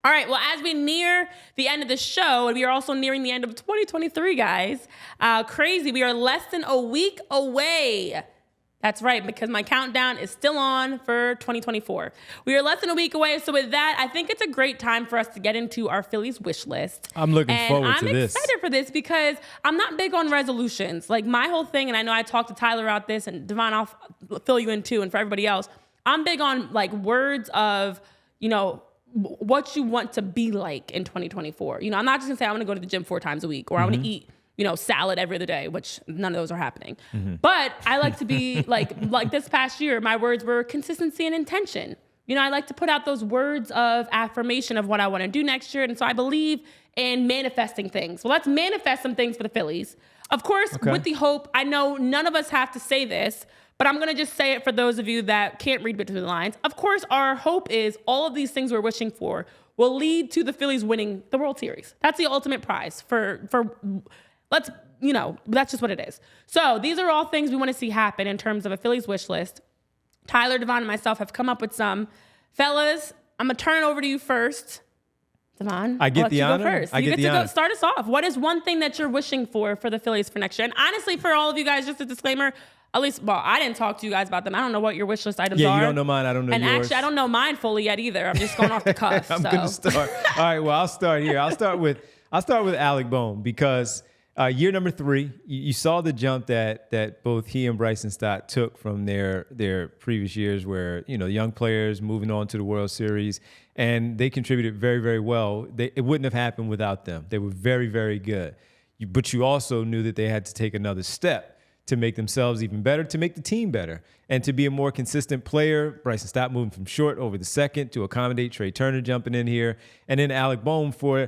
All right, well, as we near the end of the show, and we are also nearing the end of 2023, guys, crazy. We are less than a week away. That's right, because my countdown is still on for 2024. We are less than a week away, so with that, I think it's a great time for us to get into our Phillies wish list. I'm looking forward to this. I'm excited for this because I'm not big on resolutions. Like, my whole thing, and I know I talked to Tyler about this, and Devon, I'll fill you in too, and for everybody else, I'm big on, like, words of, what you want to be like in 2024. I'm not just gonna say I'm gonna go to the gym 4 times a week, or I'm gonna eat, salad every other day, which none of those are happening. But I like to be like this past year, my words were consistency and intention. I like to put out those words of affirmation of what I want to do next year. And so I believe in manifesting things. Well, let's manifest some things for the Phillies. Of course, with the hope, I know none of us have to say this, but I'm going to just say it for those of you that can't read between the lines. Of course, our hope is all of these things we're wishing for will lead to the Phillies winning the World Series. That's the ultimate prize that's just what it is. So these are all things we want to see happen in terms of a Phillies wish list. Tyler, Devon, and myself have come up with some. Fellas, I'm going to turn it over to you first. Devon, I get the honor. First. You get to go start us off. What is one thing that you're wishing for the Phillies for next year? And honestly, for all of you guys, just a disclaimer, at least, I didn't talk to you guys about them. I don't know what your wish list items are. Yeah, you don't know mine. I don't know yours. And actually, I don't know mine fully yet either. I'm just going off the cuff. I'm going to start. All right, well, I'll start here. I'll start with Alec Bohm because year number 3, you saw the jump that both he and Bryson Stott took from their previous years where, young players moving on to the World Series, and they contributed very, very well. It wouldn't have happened without them. They were very, very good. But you also knew that they had to take another step to make themselves even better, to make the team better, and to be a more consistent player. Bryson Stott moving from short over the second to accommodate Trey Turner jumping in here. And then Alec Bohm for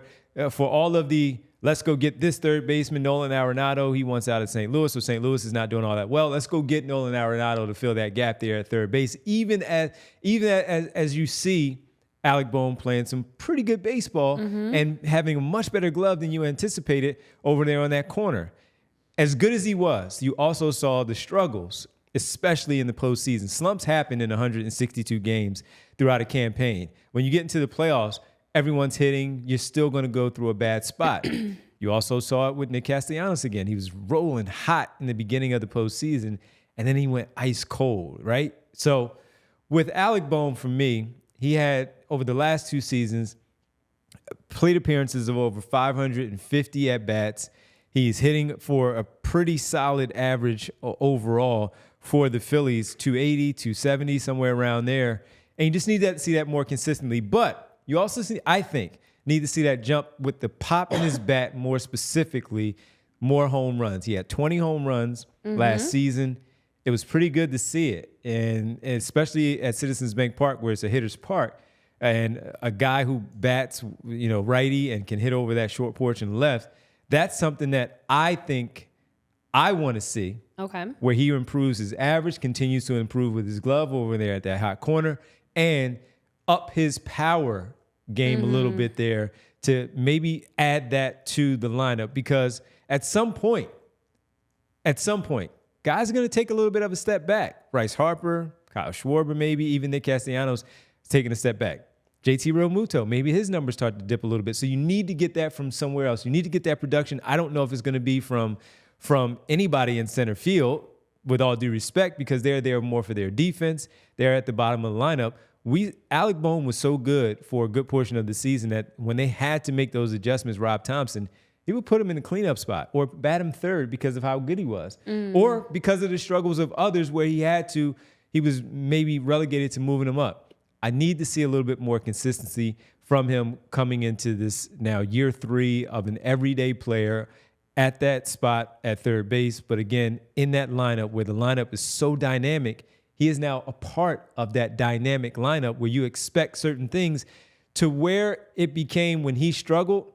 all of the, let's go get this third baseman, Nolan Arenado. He wants out of St. Louis, so St. Louis is not doing all that well. Let's go get Nolan Arenado to fill that gap there at third base. Even as you see Alec Bohm playing some pretty good baseball and having a much better glove than you anticipated over there on that corner. As good as he was, you also saw the struggles, especially in the postseason. Slumps happen in 162 games throughout a campaign. When you get into the playoffs, everyone's hitting. You're still going to go through a bad spot. You also saw it with Nick Castellanos again. He was rolling hot in the beginning of the postseason, and then he went ice cold, right? So with Alec Bohm, for me, he had, over the last 2 seasons, plate appearances of over 550 at-bats. He's hitting for a pretty solid average overall for the Phillies, 280, 270, somewhere around there. And you just need to see that more consistently. But you also need to see that jump with the pop in his bat, more specifically, more home runs. He had 20 home runs last season. It was pretty good to see it. And especially at Citizens Bank Park, where it's a hitter's park, and a guy who bats, righty and can hit over that short porch and left. That's something that I think I want to see. Okay. Where he improves his average, continues to improve with his glove over there at that hot corner, and up his power game a little bit there to maybe add that to the lineup. Because at some point, guys are going to take a little bit of a step back. Bryce Harper, Kyle Schwarber, maybe even Nick Castellanos taking a step back. JT Realmuto, maybe his numbers start to dip a little bit. So you need to get that from somewhere else. You need to get that production. I don't know if it's going to be from anybody in center field, with all due respect, because they're there more for their defense. They're at the bottom of the lineup. Alec Bohm was so good for a good portion of the season that when they had to make those adjustments, Rob Thompson, he would put him in the cleanup spot or bat him third because of how good he was, or because of the struggles of others where he was maybe relegated to moving him up. I need to see a little bit more consistency from him coming into this now year 3 of an everyday player at that spot at third base. But again, in that lineup where the lineup is so dynamic, he is now a part of that dynamic lineup where you expect certain things, to where it became when he struggled,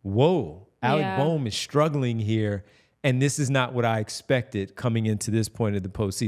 whoa, Alec Bohm is struggling here. And this is not what I expected coming into this point of the postseason.